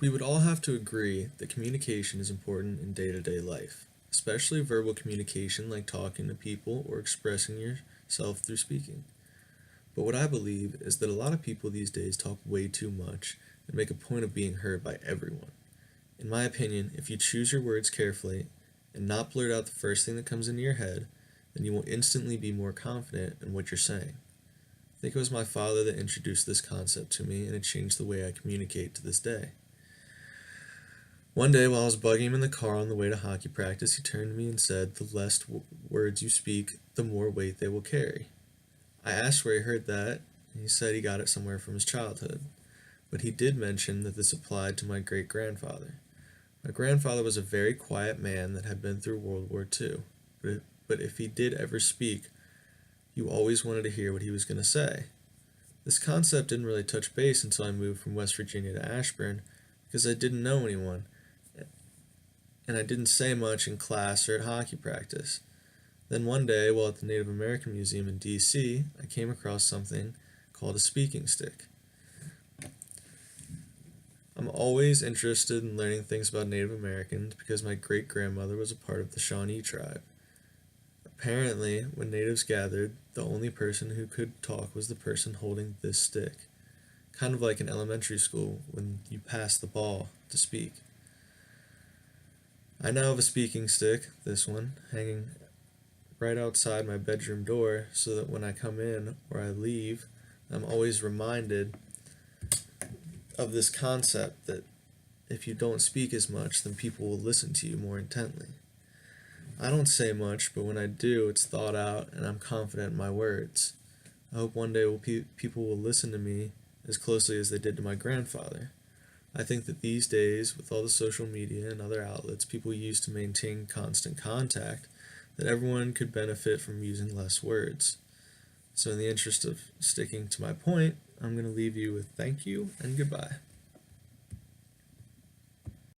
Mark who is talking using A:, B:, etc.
A: We would all have to agree that communication is important in day-to-day life, especially verbal communication like talking to people or expressing yourself through speaking. But what I believe is that a lot of people these days talk way too much and make a point of being heard by everyone. In my opinion, if you choose your words carefully and not blurt out the first thing that comes into your head, then you will instantly be more confident in what you're saying. I think it was my father that introduced this concept to me, and it changed the way I communicate to this day. One day, while I was bugging him in the car on the way to hockey practice, he turned to me and said, "The less words you speak, the more weight they will carry." I asked where he heard that, and he said he got it somewhere from his childhood. But he did mention that this applied to my great grandfather. My grandfather was a very quiet man that had been through World War II, but if he did ever speak, you always wanted to hear what he was going to say. This concept didn't really touch base until I moved from West Virginia to Ashburn because I didn't know anyone, and I didn't say much in class or at hockey practice. Then one day, while at the Native American Museum in DC, I came across something called a speaking stick. I'm always interested in learning things about Native Americans because my great grandmother was a part of the Shawnee tribe. Apparently, when natives gathered, the only person who could talk was the person holding this stick, kind of like in elementary school when you pass the ball to speak. I now have a speaking stick, this one, hanging right outside my bedroom door so that when I come in or I leave, I'm always reminded of this concept that if you don't speak as much, then people will listen to you more intently. I don't say much, but when I do, it's thought out and I'm confident in my words. I hope one day people will listen to me as closely as they did to my grandfather. I think that these days, with all the social media and other outlets people use to maintain constant contact, that everyone could benefit from using less words. So in the interest of sticking to my point, I'm going to leave you with thank you and goodbye.